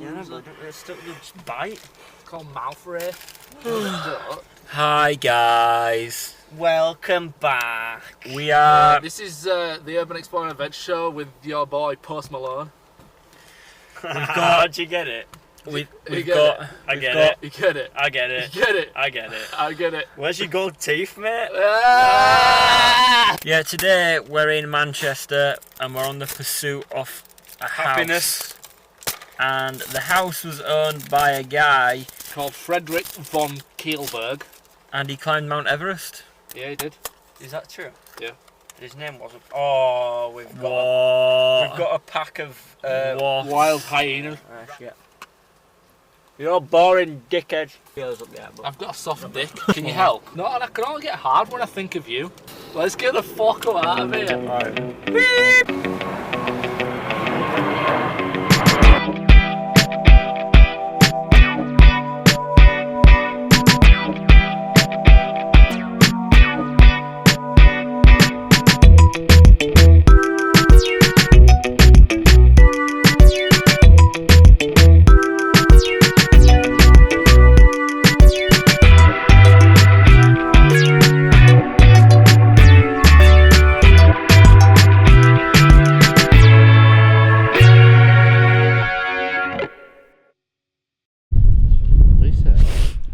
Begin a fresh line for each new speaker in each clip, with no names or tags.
Yeah, no, but it's still just bite.
It's called mouth rape.
Hi guys.
Welcome back.
We are.
This is the Urban Explorer Adventure Show with your boy Post Malone.
How'd you get it?
We've
get
got.
it.
I get it.
You get it.
I get it.
You get it.
I get it.
I get it.
Where's your gold teeth, mate?
Yeah, today we're in Manchester and we're on the pursuit of a
Happiness.
house. And the house was owned by a guy,
Called Frederick von Kielberg.
and he climbed Mount Everest.
Yeah, he did.
Is that true?
Yeah.
His name wasn't. Oh, we've got a pack of
What?
Wild hyenas.
shit. You're boring, dickhead. Feels up there, but
I've got a soft dick. Can you help? No, and I can only get hard when I think of you. Let's get the fuck out of here.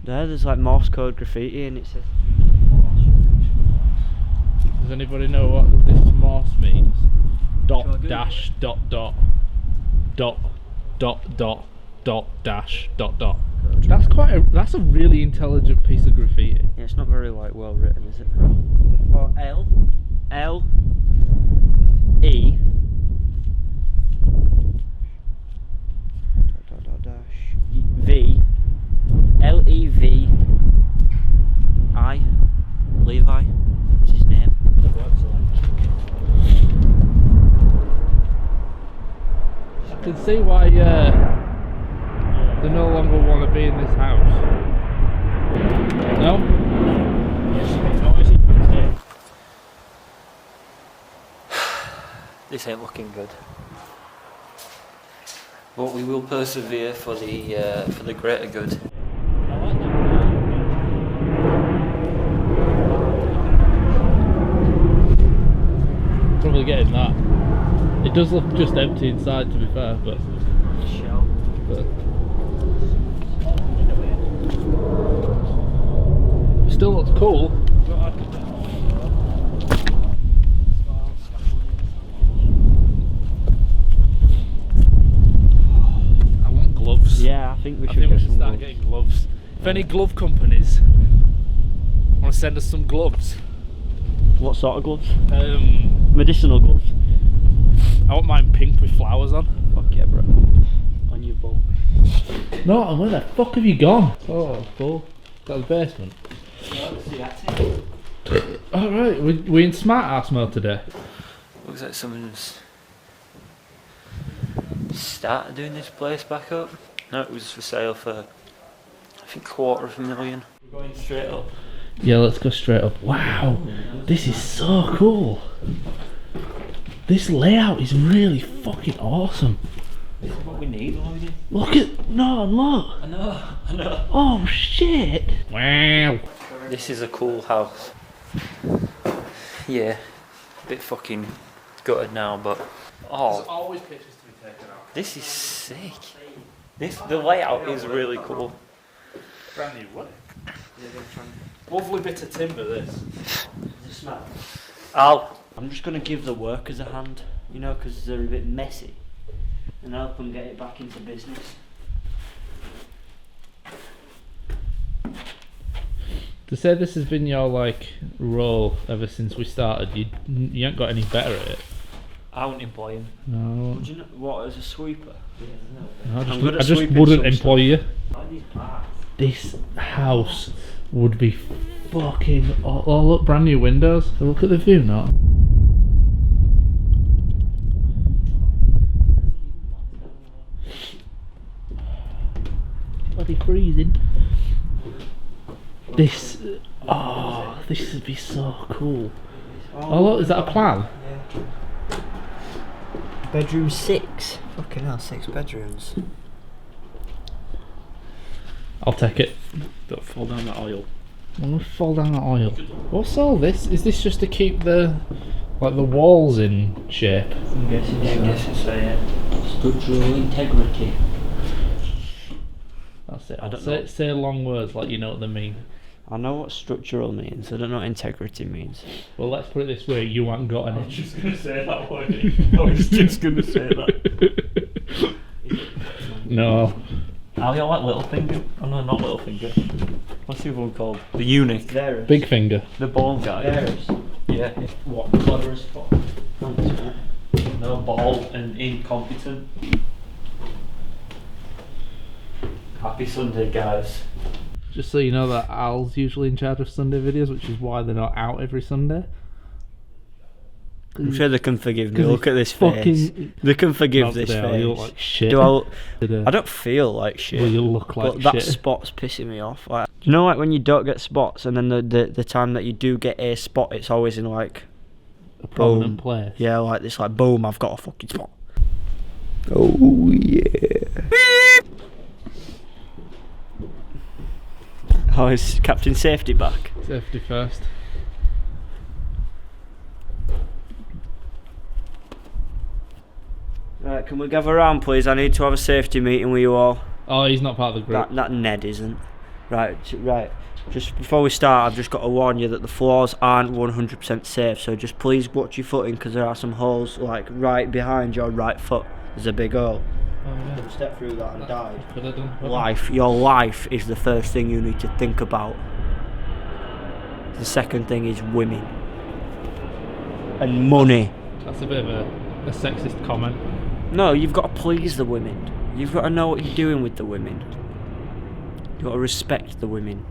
there's like Morse code graffiti and it says.
Does anybody know what this Morse means? Dot dash dot dot dot dot dot dot dash dot dot. That's a really intelligent piece of graffiti.
Yeah, it's not very like well written, is it? Or L E dot dot dash V Levi. Levi. What's his name?
I can see why they no longer want to be in this house. No?
This ain't looking good. But we will persevere for the greater good.
Probably getting that. It does look just empty inside, to be fair, but it still looks cool. I want gloves.
Yeah, I think we
I
should
think we
get
should
some
start
gloves.
getting gloves. If any glove companies want to send us some gloves,
What sort of gloves?
um,
Medicinal gloves.
I want mine pink with flowers on.
Fuck yeah, bro. On your bum.
No, where the fuck have you gone? Oh, cool. Is that the basement? Alright, we in smart ass mode today.
Looks like someone's started doing this place back up. No, it was for sale for I think $250,000. We're going straight up.
Yeah, let's go straight up. Wow, this is so cool. This layout is really fucking awesome.
This is what we need, Lloydie.
Look at, no, look.
I know.
Oh shit. Wow.
This is a cool house. Yeah, a bit fucking gutted now, but
There's always pictures to be taken out.
this is sick. The layout is really cool.
Brand new work. Lovely bit of timber, this.
Does it smell?
Al,
I'm just going to give the workers a hand, you know, because they're a bit messy, and help them get it back into business.
To say this has been your like role ever since we started, you ain't got any better at it.
I won't employ him.
No,
Would you know what, as a sweeper?
no,
I'm good at
I just
sweeping
wouldn't
some
employ you.
I like these baths.
This house would be fucking. Oh, look, brand new windows. Look at the view now. Bloody freezing. This. Oh, this would be so cool. Oh, look, is that a plan?
Bedroom 6. Fucking hell, 6 bedrooms.
I'll take it.
Don't fall down that oil.
I'm gonna fall down that oil. What's all this? Is this just to keep the walls in shape?
I'm guessing so, yeah. Structural integrity.
That's it.
I don't know.
Say long words like you know what they mean.
I know what structural means, I don't know what integrity means.
Well, let's put it this way: you ain't got any.
I was just gonna say that word. I was just gonna say that.
No.
Oh, you like Littlefinger? Oh no, not Littlefinger. What's the other one called? The eunuch.
Varus.
Big finger.
The bald guy.
Varus.
Yeah.
What? Clever as fuck. Thanks, man.
No, bald and incompetent. Happy Sunday, guys.
Just so you know that Al's usually in charge of Sunday videos, which is why they're not out every Sunday.
I'm sure they can forgive me.
'Cause
Look at this face. They can forgive this
today, Al, you look
face.
like shit.
I don't feel like shit.
Well, you look like
but that
shit.
spot's pissing me off. Like, you know, like when you don't get spots, and then the time that you do get a spot, it's always in like
A prominent
boom.
place.
Yeah, like this, like boom, I've got a fucking spot. Oh yeah. Oh, is Captain Safety back?
Safety first.
Right, can we gather around, please? I need to have a safety meeting with you all.
Oh, he's not part of the group.
That Ned isn't. Right. Just before we start, I've just got to warn you that the floors aren't 100% safe. So just please watch your footing, because there are some holes like right behind your right foot. There's a big hole.
Oh, yeah.
You stepped through that and died.
Could have done.
Your life is the first thing you need to think about. The second thing is women and money.
That's a bit of a sexist comment.
No, you've got to please the women. You've got to know what you're doing with the women. You've got to respect the women.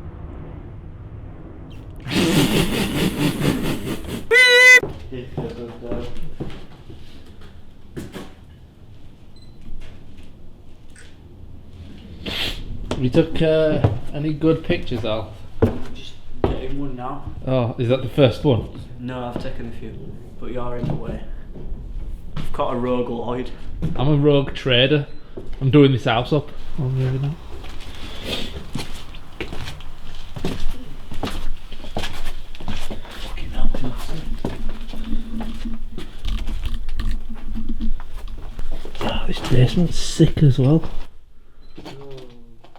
We took any good pictures, Al?
Just getting one now.
Oh, is that the first one?
No, I've taken a few, but you're in the way. I've caught a rogue Lloyd.
I'm a rogue trader. I'm doing this house up. Oh, really now.
Fucking hell.
Oh, this basement's sick as well.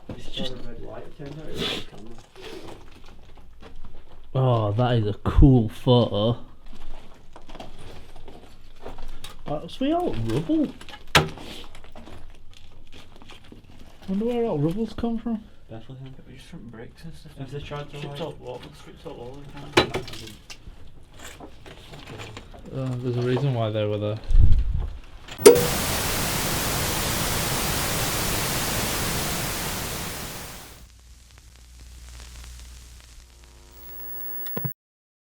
It's just a red light. Turns out it's a camera.
Oh, that is a cool photo. That's we all rubble. Wonder where all rubbles come from.
Bethlehem. It was just from bricks and stuff.
Have they tried to
stripped
like...
all water, stripped all over the
There's a reason why they were there.